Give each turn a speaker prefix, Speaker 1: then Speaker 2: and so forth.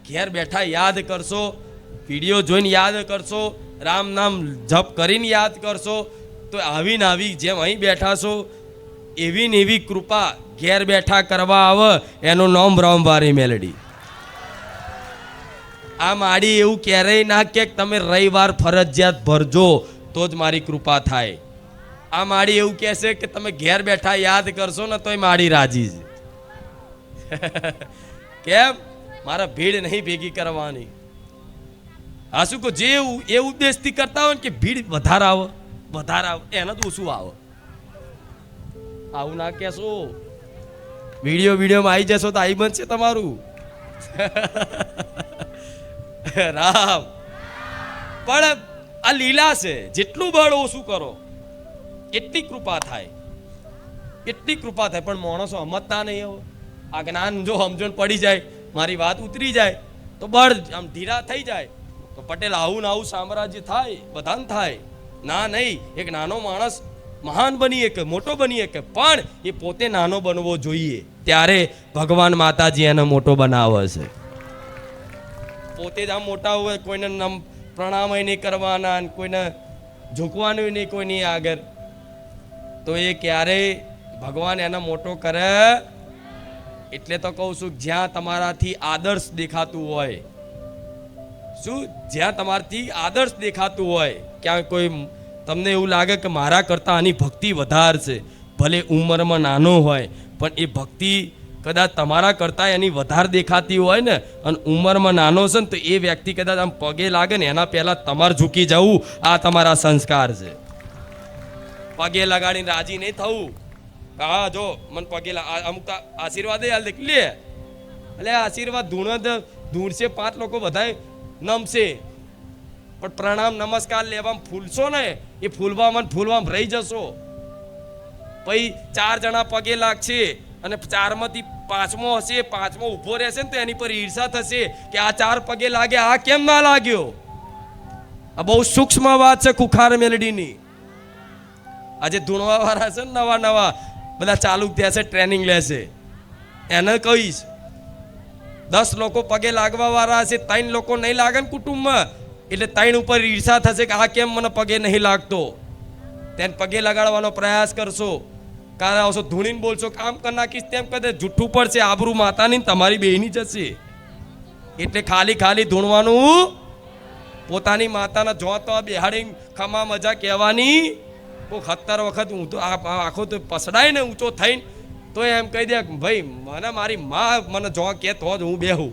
Speaker 1: ઘેર બેઠા યાદ કરશો, વિડીયો જોઈને યાદ કરશો, રામ નામ જપ કરીને યાદ કરશો, તો આવી ને આવી જેમ અહીં બેઠા છો એવી ને એવી કૃપા ઘેર બેઠા કરવા આવે એનું નામ બ્રહ્મવારી મેલડી. આ માડી એવું ક્યારેય ના કે તમે રવિવાર ફરજિયાત ભરજો તો જ મારી કૃપા થાય. આ માડી એવું કહેશે કે તમે ઘેર બેઠા યાદ કરશો ને તોય માડી રાજી છે. કેમ? મારા ભીડ નહીં ભેગી કરવાની. આ શું કહો, જે એ ઉદ્દેશથી કરતા હોય ને કે ભીડ વધારે આવે એને તો ઓછું આવે. આવું ના કહેશો. વિડીયોમાં આવી જશો તો આવી બનશે તમારું. રામ પણ આ લીલા છે. જેટલું બળ ઓછું કરો એટલી કૃપા થાય, એટલી કૃપા થાય. પણ માણસો સમજતા નહીં. હવે આ જ્ઞાન જો સમજણ પડી જાય, મારી વાત ઉતરી જાય તો બળ આમ ધીરા થઈ જાય તો પટેલ આવું ને આવું સામ્રાજ્ય થાય, બધાને થાય. ના નહીં, એક નાનો માણસ મહાન બની શકે, મોટો બની શકે, પણ એ પોતે નાનો બનવો જોઈએ. ત્યારે ભગવાન માતાજી એને મોટો બનાવે છે. પોતે જ આમ મોટા હોય, કોઈને પ્રણામ નહીં કરવાના, કોઈને ઝૂકવાનું નહીં કોઈની આગળ, તો એ ક્યારેય ભગવાન એને મોટો કરે. એટલે તો કહું છું, જ્યાં તમારાથી આદર્શ દેખાતું હોય, શું જ્યાં તમારાથી આદર્શ દેખાતું હોય, ક્યાં કોઈ તમને એવું લાગે કે મારા કરતાં આની ભક્તિ વધારે છે, ભલે ઉંમરમાં નાનો હોય પણ એ ભક્તિ કદાચ તમારા કરતાં એની વધારે દેખાતી હોય ને, અને ઉંમરમાં નાનો છે ને, તો એ વ્યક્તિ કદાચ આમ પગે લાગે ને એના પહેલાં તમારે ઝૂકી જવું. આ તમારા સંસ્કાર છે. પગે લગાડીને રાજી નહીં થવું. હા જો મને પગે અમુક આશીર્વાદ હાલ દેખ લે, એટલે આશીર્વાદ ધૂણશે 5 લોકો બધા નમશે, પણ પ્રણામ નમસ્કાર લેવામાં ફૂલશો ને, એ ફૂલવામાં રહી જશો. પછી 4 જણા પગે લાગશે અને 4માંથી 5મો હશે, 5મો ઊભો રહેશે ને તો એની પર ઈર્ષા થશે કે આ 4 પગે લાગે, આ કેમ ના લાગ્યો. આ બહુ સૂક્ષ્મ વાત છે ખુખાર મેલડીની. આજે ધૂણવા વાળા છે ને, નવા બધા ચાલુ થયા છે, ટ્રેનિંગ લેશે, એને કહીશ 10 લોકો પગે લાગવા વાળા હશે, 3 લોકો નહીં લાગે ને કુટુંબમાં, એટલે 3 ઉપર ઈર્ષા થશે કે આ કેમ મને પગે નહીં લાગતો. તેને પગે લગાડવાનો પ્રયાસ કરશો, કારણ આવશો ધૂણીને બોલશો કામ કરી નાખીશ, તેમ કદે જૂઠું પડશે, આબરૂ માતાની તમારી બેની જશે. એટલે ખાલી ધૂણવાનું, પોતાની માતાના જો તો બેહાડી ખમા મજા કહેવાની. કોઈ 17 વખત હું તો આખો તો પસડાય ને ઊંચો થઈને તો એમ કહી દે ભાઈ મને મારી માં મને જો કે તો જ હું બેહું.